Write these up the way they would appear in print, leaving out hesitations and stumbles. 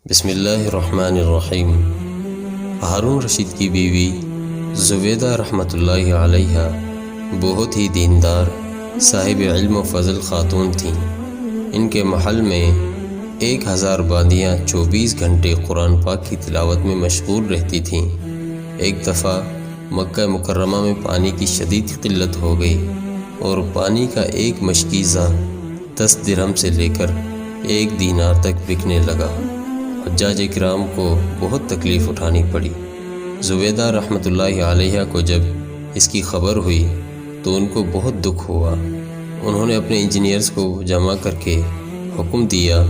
بسم اللہ الرحمن الرحیم۔ ہارون رشید کی بیوی زبیدہ رحمۃ اللہ علیہا بہت ہی دیندار، صاحب علم و فضل خاتون تھیں۔ ان کے محل میں 1000 باندیاں 24 گھنٹے قرآن پاک کی تلاوت میں مشغول رہتی تھیں۔ ایک دفعہ مکہ مکرمہ میں پانی کی شدید قلت ہو گئی اور پانی کا ایک مشکیزہ 10 درہم سے لے کر 1 دینار تک بکنے لگا۔ حجاج کرام کو بہت تکلیف اٹھانی پڑی۔ زبیدہ رحمۃ اللہ علیہ کو جب اس کی خبر ہوئی تو ان کو بہت دکھ ہوا۔ انہوں نے اپنے انجینئرز کو جمع کر کے حکم دیا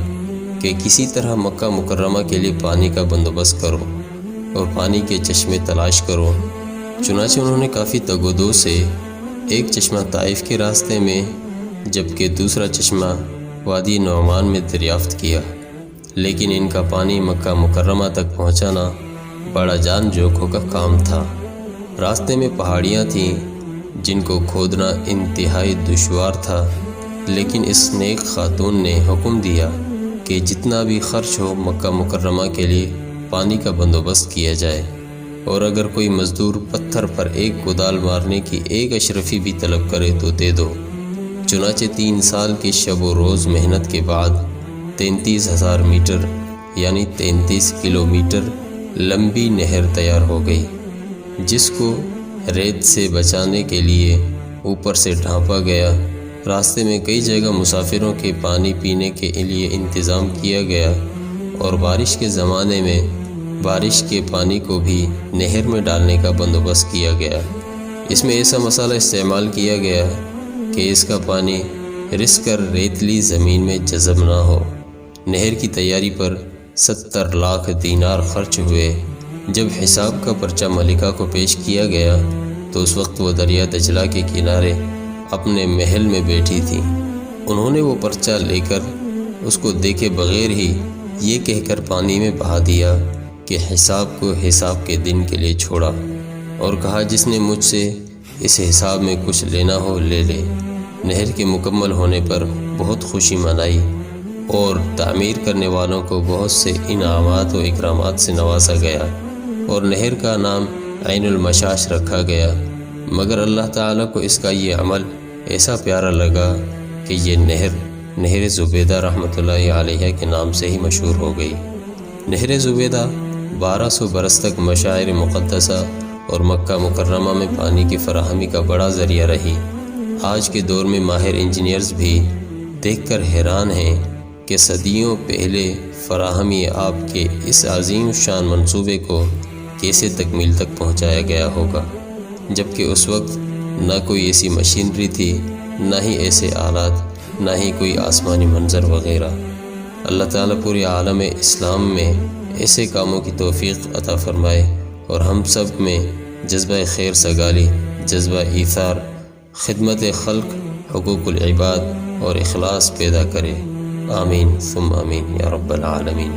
کہ کسی طرح مکہ مکرمہ کے لیے پانی کا بندوبست کرو اور پانی کے چشمے تلاش کرو۔ چنانچہ انہوں نے کافی تگ و دو سے ایک چشمہ طائف کے راستے میں جبکہ دوسرا چشمہ وادی نعمان میں دریافت کیا، لیکن ان کا پانی مکہ مکرمہ تک پہنچانا بڑا جان جوکھوں کا کام تھا۔ راستے میں پہاڑیاں تھیں جن کو کھودنا انتہائی دشوار تھا، لیکن اس نیک خاتون نے حکم دیا کہ جتنا بھی خرچ ہو مکہ مکرمہ کے لیے پانی کا بندوبست کیا جائے، اور اگر کوئی مزدور پتھر پر ایک کدال مارنے کی 1 اشرفی بھی طلب کرے تو دے دو۔ چنانچہ 3 سال کی شب و روز محنت کے بعد 33,000 میٹر یعنی 33 کلومیٹر لمبی نہر تیار ہو گئی، جس کو ریت سے بچانے کے لیے اوپر سے ڈھانپا گیا۔ راستے میں کئی جگہ مسافروں کے پانی پینے کے لیے انتظام کیا گیا، اور بارش کے زمانے میں بارش کے پانی کو بھی نہر میں ڈالنے کا بندوبست کیا گیا۔ اس میں ایسا مسالہ استعمال کیا گیا کہ اس کا پانی رس کر ریتلی زمین میں جذب نہ ہو۔ نہر کی تیاری پر 70 لاکھ دینار خرچ ہوئے۔ جب حساب کا پرچہ ملکہ کو پیش کیا گیا تو اس وقت وہ دریا دجلہ کے کنارے اپنے محل میں بیٹھی تھیں۔ انہوں نے وہ پرچہ لے کر اس کو دیکھے بغیر ہی یہ کہہ کر پانی میں بہا دیا کہ حساب کو حساب کے دن کے لیے چھوڑا، اور کہا جس نے مجھ سے اس حساب میں کچھ لینا ہو لے لے۔ نہر کے مکمل ہونے پر بہت خوشی منائی اور تعمیر کرنے والوں کو بہت سے انعامات و اکرامات سے نوازا گیا، اور نہر کا نام عین المشاش رکھا گیا۔ مگر اللہ تعالیٰ کو اس کا یہ عمل ایسا پیارا لگا کہ یہ نہر زبیدہ رحمۃ اللہ علیہ کے نام سے ہی مشہور ہو گئی۔ نہر زبیدہ 1200 برس تک مشاعر مقدسہ اور مکہ مکرمہ میں پانی کی فراہمی کا بڑا ذریعہ رہی۔ آج کے دور میں ماہر انجینئرز بھی دیکھ کر حیران ہیں کہ صدیوں پہلے فراہمی آب کے اس عظیم شان منصوبے کو کیسے تکمیل تک پہنچایا گیا ہوگا، جبکہ اس وقت نہ کوئی ایسی مشینری تھی، نہ ہی ایسے آلات، نہ ہی کوئی آسمانی منظر وغیرہ۔ اللہ تعالیٰ پورے عالم اسلام میں ایسے کاموں کی توفیق عطا فرمائے، اور ہم سب میں جذبہ خیر سگالی، جذبہ ایثار، خدمت خلق، حقوق العباد اور اخلاص پیدا کرے۔ آمین ثم آمین یا رب العالمین۔